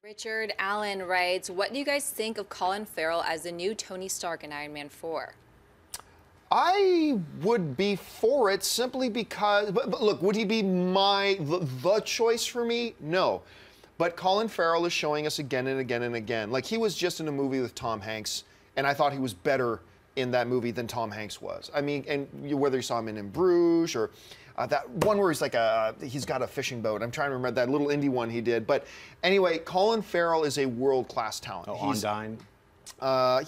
Richard Allen writes, what do you guys think of Colin Farrell as the new Tony Stark in Iron Man 4? I would be for it simply because, but look, would he be the choice for me? No. But Colin Farrell is showing us again and again and again. Like, he was just in a movie with Tom Hanks, and I thought he was better in that movie than Tom Hanks was. I mean, and whether you saw him in Bruges or that one where he's like he's got a fishing boat. I'm trying to remember that little indie one he did. But anyway, Colin Farrell is a world-class talent. Oh, Ondine?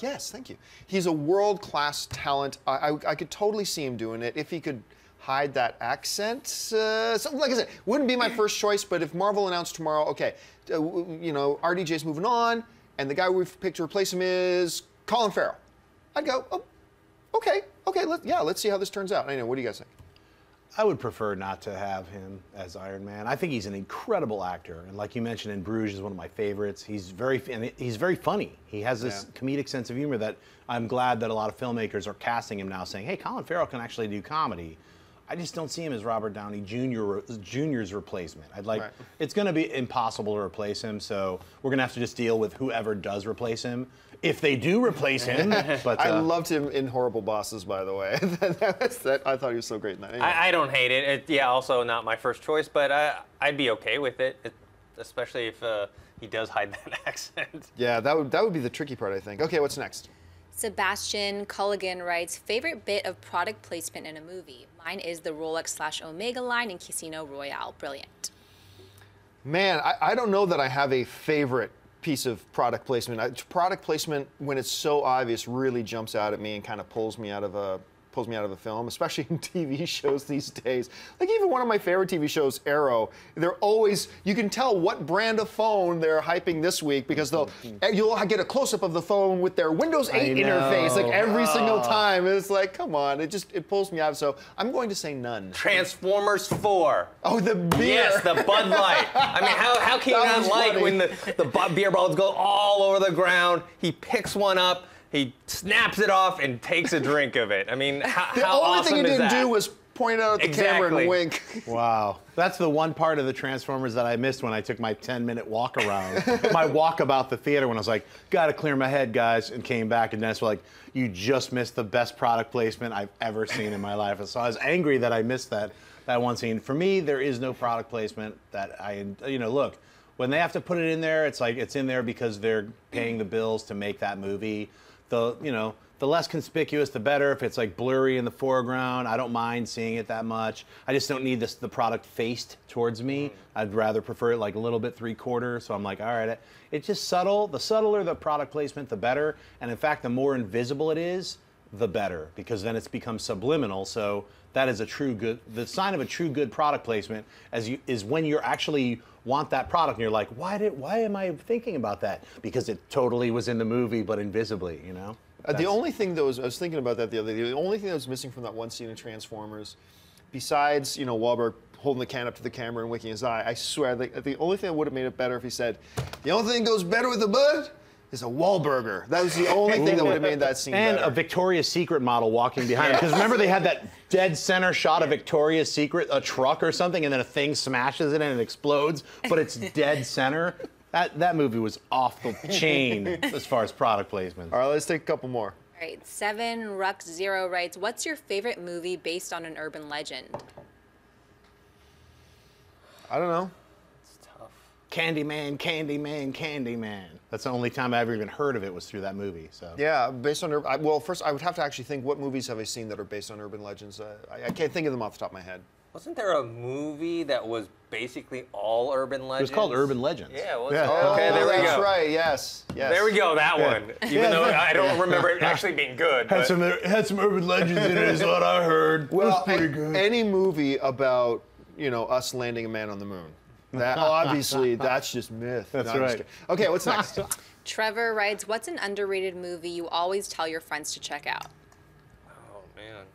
Yes, thank you. He's a world-class talent. I could totally see him doing it if he could hide that accent. So, like I said, wouldn't be my first choice, but if Marvel announced tomorrow, okay, you know, RDJ's moving on, and the guy we've picked to replace him is Colin Farrell, I'd go, oh, okay, let's see how this turns out. I know, what do you guys think? I would prefer not to have him as Iron Man. I think he's an incredible actor, and like you mentioned, in Bruges is one of my favorites. He's very funny. He has this comedic sense of humor that I'm glad that a lot of filmmakers are casting him now, saying, "Hey, Colin Farrell can actually do comedy." I just don't see him as Robert Downey Jr.'s replacement. It's going to be impossible to replace him, so we're going to have to just deal with whoever does replace him. If they do replace him. But I loved him in Horrible Bosses, by the way. I thought he was so great in that. Anyway. I don't hate it. Yeah, also not my first choice, but I'd be okay with it, especially if he does hide that accent. Yeah, that would be the tricky part, I think. Okay, what's next? Sebastian Culligan writes, favorite bit of product placement in a movie? Mine is the Rolex/Omega line in Casino Royale. Brilliant. Man, I don't know that I have a favorite piece of product placement. Product placement, when it's so obvious, really jumps out at me and kind of pulls me out of a film, especially in TV shows these days. Like even one of my favorite TV shows, Arrow, they're always, you can tell what brand of phone they're hyping this week because you'll get a close-up of the phone with their Windows 8 interface like every single time. It's like, come on, it pulls me out. So I'm going to say none. Transformers 4. Oh, the beer. Yes, the Bud Light. I mean, how can you not like when the beer bottles go all over the ground? He picks one up, he snaps it off and takes a drink of it. I mean, how awesome is that? The only thing he didn't do was point out at the camera and wink. Wow. That's the one part of the Transformers that I missed when I took my 10-minute walk around. My walk about the theater when I was like, gotta clear my head, guys, and came back, and Dennis was like, you just missed the best product placement I've ever seen in my life. And so I was angry that I missed that one scene. For me, there is no product placement that look, when they have to put it in there, it's like it's in there because they're paying the bills to make that movie. The less conspicuous, the better. If it's like blurry in the foreground, I don't mind seeing it that much. I just don't need the product faced towards me. I'd rather prefer it like a little bit 3/4. So I'm like, all right, it's just subtle. The subtler the product placement, the better. And in fact, the more invisible it is, the better, because then it's become subliminal. So that is the sign of a true good product placement is when you actually want that product and you're like, why am I thinking about that? Because it totally was in the movie, but invisibly, you know? The only thing that I was thinking about that the other day, the only thing that was missing from that one scene in Transformers, besides, Wahlberg holding the can up to the camera and winking his eye, I swear, the only thing that would have made it better if he said, the only thing that goes better with the bud is a Wahlburger. That was the only thing that would have made that scene better. And a Victoria's Secret model walking behind him. Because remember they had that dead center shot of Victoria's Secret, a truck or something, and then a thing smashes it and it explodes, but it's dead center. That movie was off the chain as far as product placement. All right, let's take a couple more. All right, 7Rux0 writes, what's your favorite movie based on an urban legend? I don't know. It's tough. Candyman, Candyman, Candyman. That's the only time I ever even heard of it was through that movie. So yeah, based on well, first I would have to actually think what movies have I seen that are based on urban legends. I can't think of them off the top of my head. Wasn't there a movie that was basically all urban legends? It was called Urban Legends. Yeah, it was. Yeah. Okay, there we go. That's right, yes. There we go, that one. Even though I don't remember it actually being good. Had some urban legends in it is what I heard. Well, it was pretty good. Any movie about, us landing a man on the moon. That obviously, that's just myth. That's right. Okay, what's next? Trevor writes, what's an underrated movie you always tell your friends to check out? Oh, man.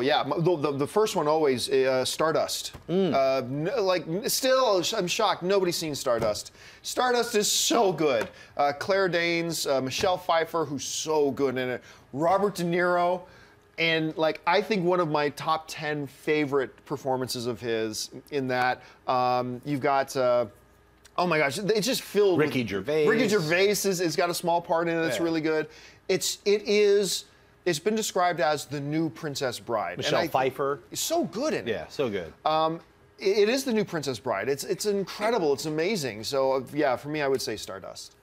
Yeah. The first one always, Stardust. Still, I'm shocked nobody's seen Stardust. Stardust is so good. Claire Danes, Michelle Pfeiffer, who's so good in it. Robert De Niro. And like, I think one of my top 10 favorite performances of his in that, you've got, oh my gosh, it's just filled Ricky with, Gervais. Ricky Gervais has got a small part in it that's really good. It's been described as the new Princess Bride. Michelle Pfeiffer. So good in it. Yeah, so good. It is the new Princess Bride. It's incredible. It's amazing. So yeah, for me, I would say Stardust.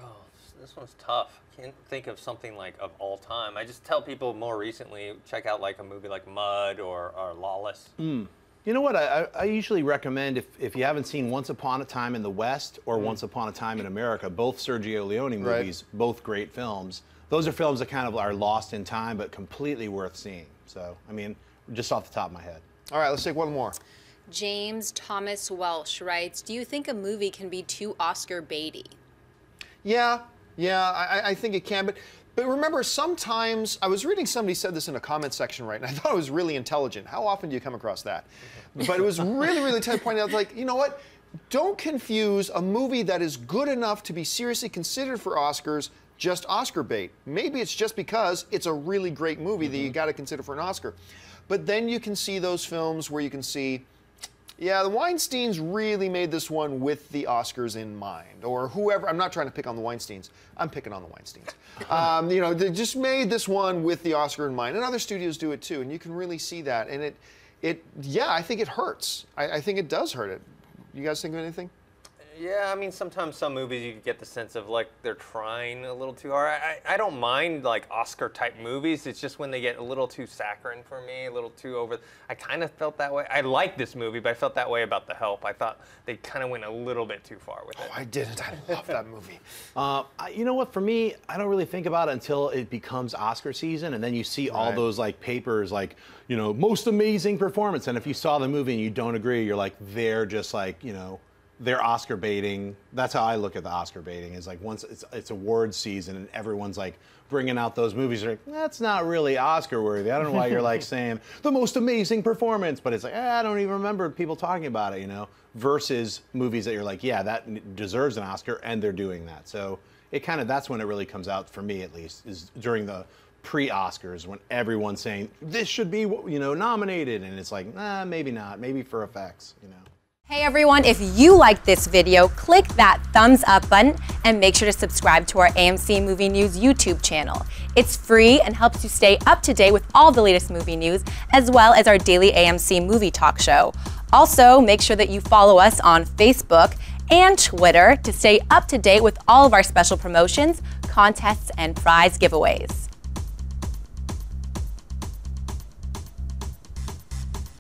Oh, this one's tough. Can't think of something like of all time. I just tell people more recently, check out like a movie like Mud or Lawless. You know what? I usually recommend if you haven't seen Once Upon a Time in the West or Once Upon a Time in America, both Sergio Leone movies, both great films. Those are films that kind of are lost in time, but completely worth seeing. So, I mean, just off the top of my head. All right, let's take one more. James Thomas Welsh writes, do you think a movie can be too Oscar baity? Yeah, I think it can, but remember, sometimes, I was reading somebody said this in a comment section, right, and I thought it was really intelligent. How often do you come across that? But it was really, really tough pointing out, like, you know what? Don't confuse a movie that is good enough to be seriously considered for Oscars just Oscar bait. Maybe it's just because it's a really great movie that you got to consider for an Oscar. But then you can see those films where you can see, yeah, the Weinsteins really made this one with the Oscars in mind, or whoever. I'm not trying to pick on the Weinsteins. I'm picking on the Weinsteins. You know, they just made this one with the Oscar in mind, and other studios do it too. And you can really see that. And yeah, I think it hurts. I think it does hurt it. You guys think of anything? Yeah, I mean, sometimes some movies you get the sense of like they're trying a little too hard. I don't mind like Oscar-type movies. It's just when they get a little too saccharine for me, a little too over. I kind of felt that way. I like this movie, but I felt that way about The Help. I thought they kind of went a little bit too far with it. Oh, I didn't. I love that movie. You know what? For me, I don't really think about it until it becomes Oscar season, and then you see all those like papers, like, you know, most amazing performance. And if you saw the movie and you don't agree, you're like, they're just like, you know, they're Oscar baiting. That's how I look at the Oscar baiting. Is like once it's awards season and everyone's like bringing out those movies, you're like, that's not really Oscar worthy. I don't know why you're like saying the most amazing performance, but it's like, I don't even remember people talking about it, you know. Versus movies that you're like, yeah, that deserves an Oscar, and they're doing that. So it kind of, that's when it really comes out for me, at least, is during the pre-Oscars when everyone's saying this should be, you know, nominated, and it's like, nah, maybe not, maybe for effects, you know. Hey everyone, if you liked this video, click that thumbs up button and make sure to subscribe to our AMC Movie News YouTube channel. It's free and helps you stay up to date with all the latest movie news, as well as our daily AMC movie talk show. Also, make sure that you follow us on Facebook and Twitter to stay up to date with all of our special promotions, contests, and prize giveaways.